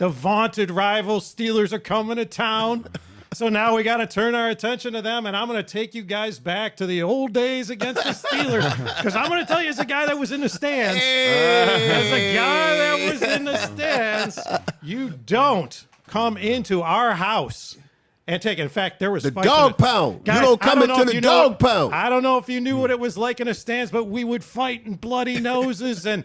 The vaunted rivals Steelers are coming to town. So now we got to turn our attention to them, and I'm going to take you guys back to the old days against the Steelers, because I'm going to tell you, as a guy that was in the stands, you don't come into our house and take it. In fact, there was the fights dog pound. Guys, you don't come into the dog pound. I don't know if you knew what it was like in the stands, but we would fight in bloody noses, and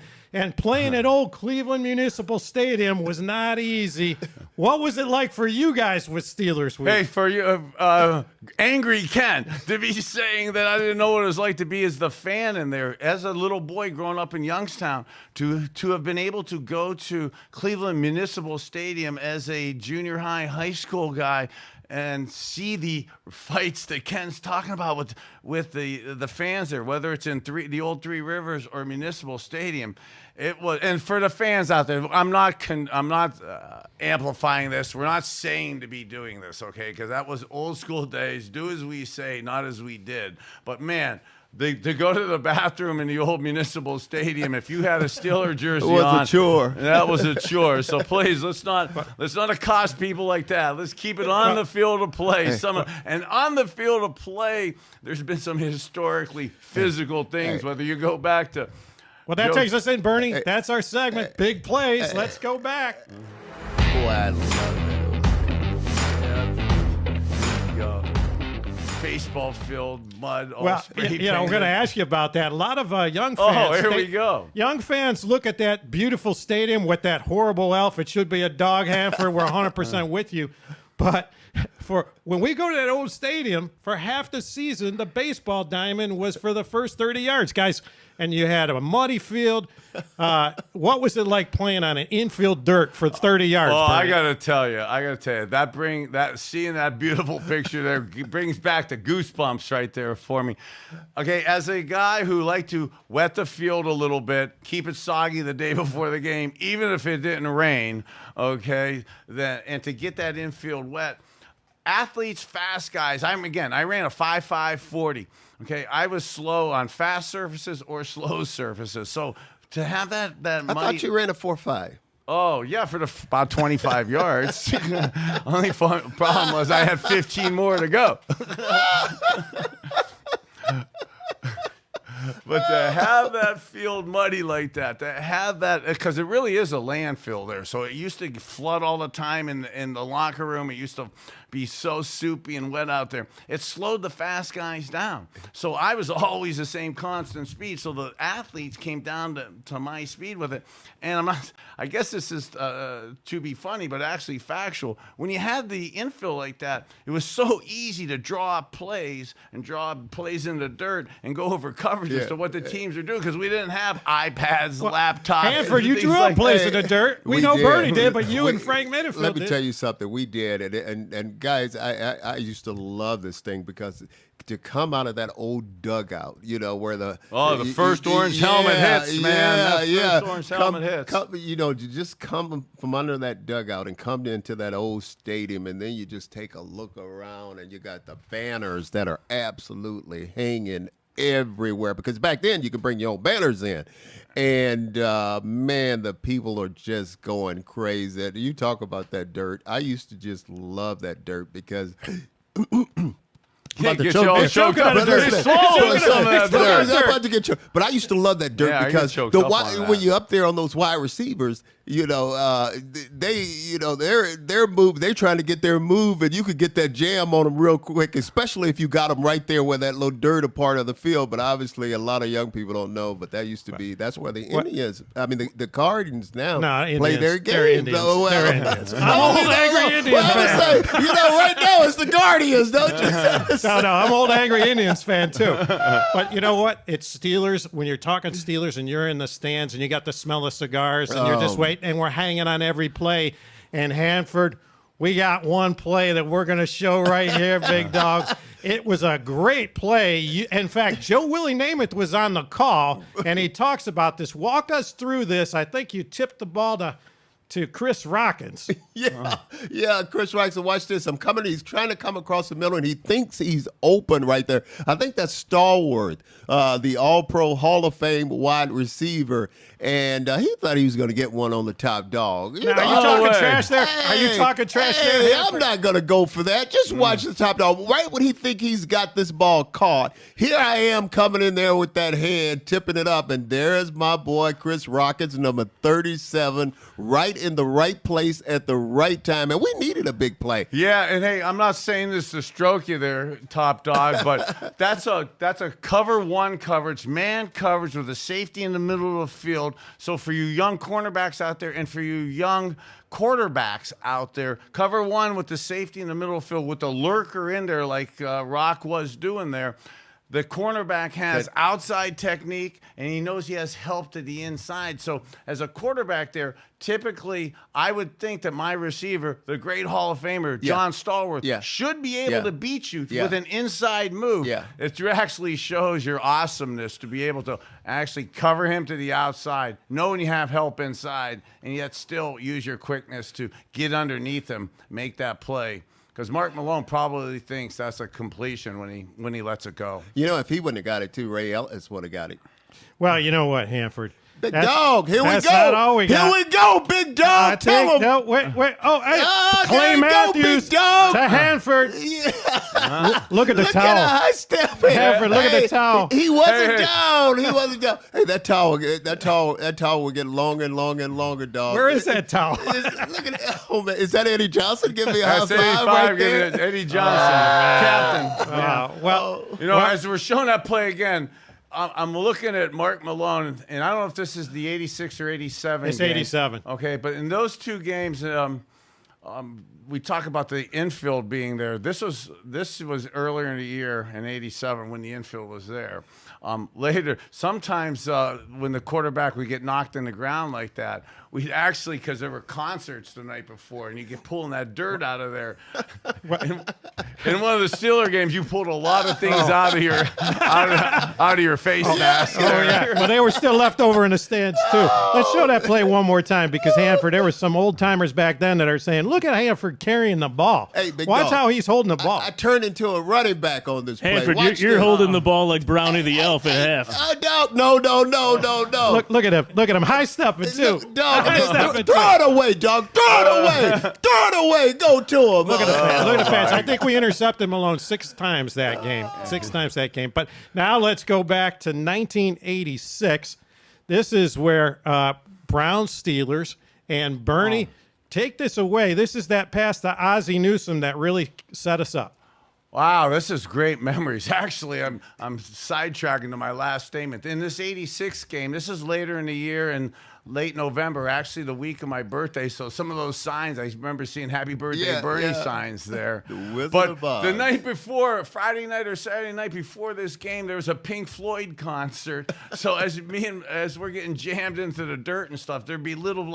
playing at old Cleveland Municipal Stadium was not easy. What was it like for you guys with Steelers week? Hey, for you, angry Ken, to be saying that I didn't know what it was like to be as the fan in there. As a little boy growing up in Youngstown, to have been able to go to Cleveland Municipal Stadium as a junior high school guy and see the fights that Ken's talking about with the fans there, whether it's in the old Three Rivers or Municipal Stadium. It was, and for the fans out there, I'm not amplifying this. We're not saying to be doing this, okay? Because that was old school days. Do as we say, not as we did. But man, to go to the bathroom in the old Municipal Stadium, if you had a Steeler jersey on, a chore. That was a chore. So please, let's not accost people like that. Let's keep it on the field of play. And on the field of play, there's been some historically physical things. Whether you go back to well, that takes us in, Bernie. That's our segment. Big plays. Let's go back. Boy, I love baseball field, mud, all well, spray we're going to ask you about that. A lot of young fans. Oh, here we go. Young fans look at that beautiful stadium with that horrible elf. It should be a dog, Hanford. We're 100% with you. But for when we go to that old stadium, for half the season, the baseball diamond was for the first 30 yards, guys. And you had a muddy field. What was it like playing on an infield dirt for 30 yards? Oh, Bernie? I gotta tell you, seeing that beautiful picture there brings back the goosebumps right there for me. Okay, as a guy who liked to wet the field a little bit, keep it soggy the day before the game, even if it didn't rain, okay, and to get that infield wet. Athletes, fast guys. I ran a 5.5 40. Okay, I was slow on fast surfaces or slow surfaces. So to have that I thought you ran a 4.5. Oh yeah, for about 25 yards. Only problem was I had 15 more to go. But to have that field muddy like that, to have that, because it really is a landfill there. So it used to flood all the time in the locker room. It used to be so soupy and wet out there. It slowed the fast guys down. So I was always the same constant speed. So the athletes came down to my speed with it. And I guess this is to be funny, but actually factual. When you had the infill like that, it was so easy to draw plays in the dirt and go over coverages to what the teams are doing, because we didn't have iPads, laptops. Hanford, you drew up plays in the dirt. We know Bernie did, but you and Frank Minifield did. Let me tell you something. We did. And guys, I used to love this thing, because to come out of that old dugout, where the first orange helmet hits, man. First orange helmet hits. You just come from under that dugout and come into that old stadium, and then you just take a look around, and you got the banners that are absolutely hanging everywhere, because back then you could bring your own banners in, and man, the people are just going crazy. You talk about that dirt. I used to just love that dirt, because Can't get you all choked up. But I used to love that dirt, because when you're up there on those wide receivers, they're move. They're trying to get their move, and you could get that jam on them real quick, especially if you got them right there where that little dirty part of the field. But obviously, a lot of young people don't know. But that used to be. That's where the Indians. I mean, the Cardinals now play their game. They're Indians. I'm old angry Indian fan. Right now it's the Guardians, don't you? No, I'm old angry Indians fan too. But you know what? It's Steelers. When you're talking Steelers and you're in the stands and you got the smell of cigars and you're just waiting, and we're hanging on every play. And Hanford, we got one play that we're going to show right here, big dogs. It was a great play. In fact, Joe Willie Namath was on the call, and he talks about this. Walk us through this. I think you tipped the ball to to Chris Rockins. Yeah, Chris Rockins, watch this. He's trying to come across the middle, and he thinks he's open right there. I think that's Stallworth, the All-Pro Hall of Fame wide receiver, and he thought he was going to get one on the top dog. Now, are you talking trash there? Are you talking trash there? Hey, I'm not going to go for that. Just watch the top dog. Right when he think he's got this ball caught, here I am coming in there with that hand, tipping it up, and there's my boy Chris Rockins, number 37, right in the right place at the right time, and we needed a big play. Yeah, and hey, I'm not saying this to stroke you there, top dog, but that's a cover one coverage, man coverage with a safety in the middle of the field. So for you young cornerbacks out there and for you young quarterbacks out there, cover one with the safety in the middle of the field with the lurker in there like Rock was doing there. The cornerback has outside technique, and he knows he has help to the inside. So as a quarterback there, typically I would think that my receiver, the great Hall of Famer, John Stallworth, should be able to beat you with an inside move. It actually shows your awesomeness to be able to actually cover him to the outside, knowing you have help inside, and yet still use your quickness to get underneath him, make that play. Because Mark Malone probably thinks that's a completion when he lets it go. You know, if he wouldn't have got it too, Ray Ellis would have got it. Well, you know what, Hanford? Big dog, here we that's go. Not all we got. Here we go, big dog. Tell him. No, wait. Oh, hey, Clay there you Matthews go, big dog. to Hanford. Look at the Look towel. at a high step. Hanford, look at the towel. He wasn't down. He wasn't down. Hey, that towel will get longer and longer and longer, dog. Where is that towel? Look at it. Oh, man. Is that Eddie Johnson? Give me a high That's five right give there. it Eddie Johnson, captain. Well, As we're showing that play again, I'm looking at Mark Malone, and I don't know if this is the 86 or 87 It's game. 87. Okay, but in those two games, we talk about the infield being there. This was earlier in the year in 87 when the infield was there. Later, sometimes when the quarterback would get knocked in the ground like that, we'd actually, because there were concerts the night before, and you get pulling that dirt out of there. In one of the Steeler games, you pulled a lot of things out of your face mask. Oh, yeah. Well, they were still left over in the stands, too. Let's show that play one more time because, Hanford, there were some old-timers back then that are saying, look at Hanford carrying the ball. Hey, big Watch dog. how he's holding the ball. I turned into a running back on this play. Hanford, you're holding the ball like Brownie the Elf at half. No. Look at him. Look at him. High stepping, too. Dog, throw it away, dog. Throw it away. Go to him. Look at the fans. Look at the fans. I think we intercepted Malone 6 times that game. 6 times that game. But now let's go back to 1986. This is where Browns Steelers and Bernie take this away. This is that pass to Ozzie Newsome that really set us up. Wow, this is great memories. Actually, I'm sidetracking to my last statement. In this 86 game, this is later in the year and late November, actually the week of my birthday. So some of those signs, I remember seeing Happy Birthday Bernie signs there. But the night before, Friday night or Saturday night before this game, there was a Pink Floyd concert. So as we're getting jammed into the dirt and stuff, there'd be little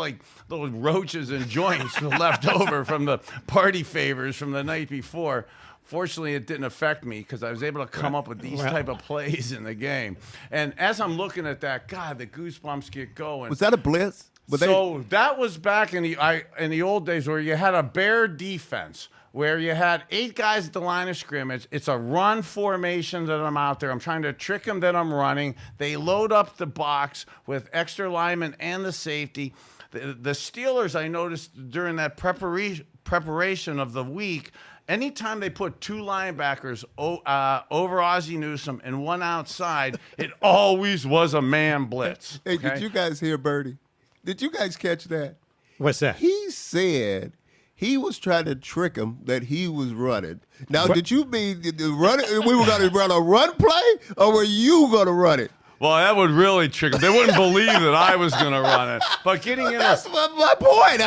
roaches and joints left over from the party favors from the night before. Fortunately, it didn't affect me because I was able to come up with these type of plays in the game. And as I'm looking at that, God, the goosebumps get going. Was that a blitz? That was back in the old days where you had a bear defense, where you had 8 guys at the line of scrimmage. It's a run formation that I'm out there. I'm trying to trick them that I'm running. They load up the box with extra linemen and the safety. The Steelers, I noticed during that preparation of the week, anytime they put 2 linebackers over Ozzie Newsome and 1 outside, it always was a man blitz. Hey, did you guys hear Bernie? Did you guys catch that? What's that? He said he was trying to trick him that he was running. Now, did you mean we were going to run a run play, or were you going to run it? Well, that would really trick them. They wouldn't believe that I was going to run it. But getting in That's my point.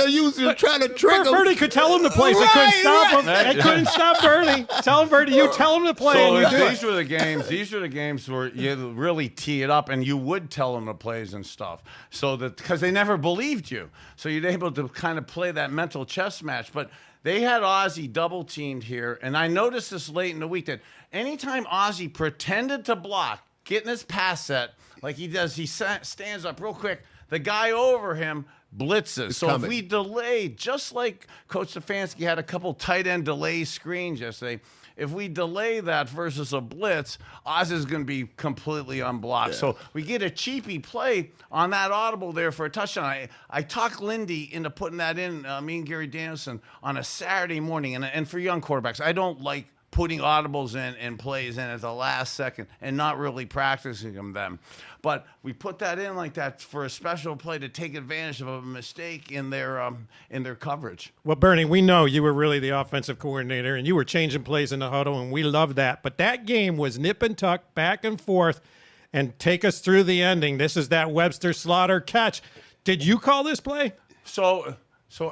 You were trying to trick him. Bernie could tell him to play. They couldn't stop him. They couldn't stop Bernie. Tell him, Bernie, you tell him to play, and you do these were the games. These were the games where you really tee it up, and you would tell them the plays and stuff. So that because they never believed you, so you're able to kind of play that mental chess match. But they had Ozzie double teamed here, and I noticed this late in the week that anytime Ozzie pretended to block, getting his pass set like he does, he stands up real quick. The guy over him blitzes. So coming. if we delay, just like Coach Stefanski had a couple tight end delay screens yesterday, if we delay that versus a blitz, Oz is going to be completely unblocked. Yeah. So we get a cheapy play on that audible there for a touchdown. I talked Lindy into putting that in, me and Gary Danielson, on a Saturday morning. And for young quarterbacks, I don't like putting audibles in and plays in at the last second and not really practicing them. But we put that in like that for a special play to take advantage of a mistake in their coverage. Well, Bernie, we know you were really the offensive coordinator, and you were changing plays in the huddle, and we love that. But that game was nip and tuck, back and forth, and take us through the ending. This is that Webster Slaughter catch. Did you call this play? So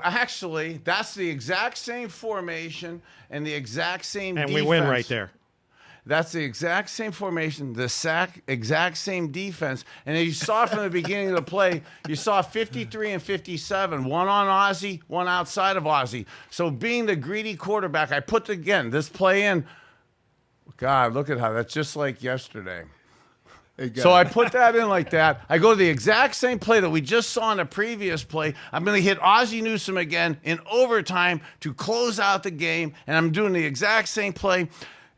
actually, that's the exact same formation and the exact same And defense. we win right there. That's the exact same formation, the exact same defense. And as you saw from the beginning of the play, you saw 53 and 57, one on Ozzie, one outside of Ozzie. So being the greedy quarterback, I put, this play in. God, look at how that's just like yesterday. So I put that in like that. I go to the exact same play that we just saw in the previous play. I'm going to hit Ozzie Newsome again in overtime to close out the game, and I'm doing the exact same play.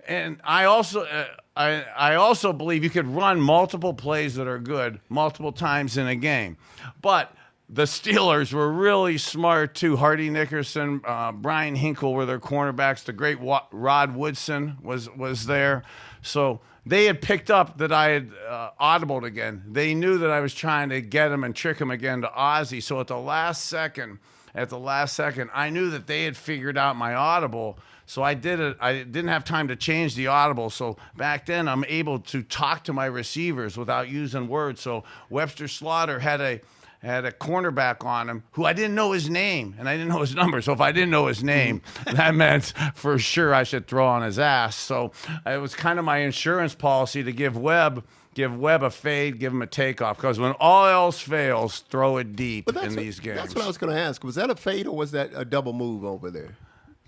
And I also believe you could run multiple plays that are good multiple times in a game. But the Steelers were really smart too. Hardy Nickerson, Brian Hinkle were their cornerbacks. The great Rod Woodson was there. So they had picked up that I had audibled again. They knew that I was trying to get him and trick him again to Ozzie. So at the last second, I knew that they had figured out my audible. So I did it. I didn't have time to change the audible. So back then, I'm able to talk to my receivers without using words. So Webster Slaughter had a cornerback on him who I didn't know his name and I didn't know his number. So if I didn't know his name, that meant for sure I should throw on his ass. So it was kind of my insurance policy to give Webb a fade, give him a takeoff. Because when all else fails, throw it deep in these games. That's what I was going to ask. Was that a fade or was that a double move over there?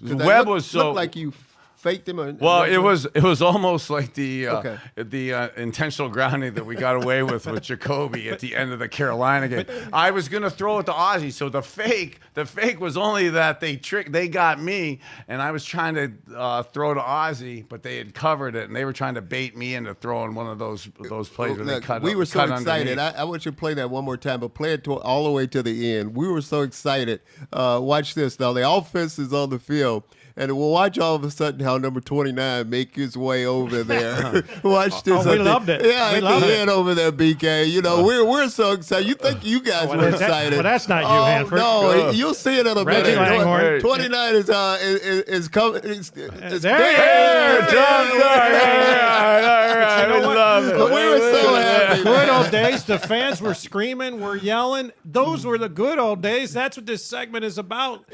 Webb was looked like you faked him. Well, it was almost like the intentional grounding that we got away with Jacoby at the end of the Carolina game. I was going to throw it to Ozzie, so the fake was only that they got me, and I was trying to throw to Ozzie, but they had covered it, and they were trying to bait me into throwing one of those plays where they cut. We were so excited. Underneath. I want you to play that one more time, but play it all the way to the end. We were so excited. Watch this now. The offense is on the field. And we'll watch all of a sudden how number 29 make his way over there. Watch this. We loved it. Yeah, at the end over there, BK. You know, we're so excited. You think you guys were excited? Well, that's not you, Hanford. No, you'll see it in a Reggie minute. Langhorne. 29 is coming. There. I love it. We were so happy. Good old days. The fans were screaming, were yelling. Those were the good old days. That's what this segment is about.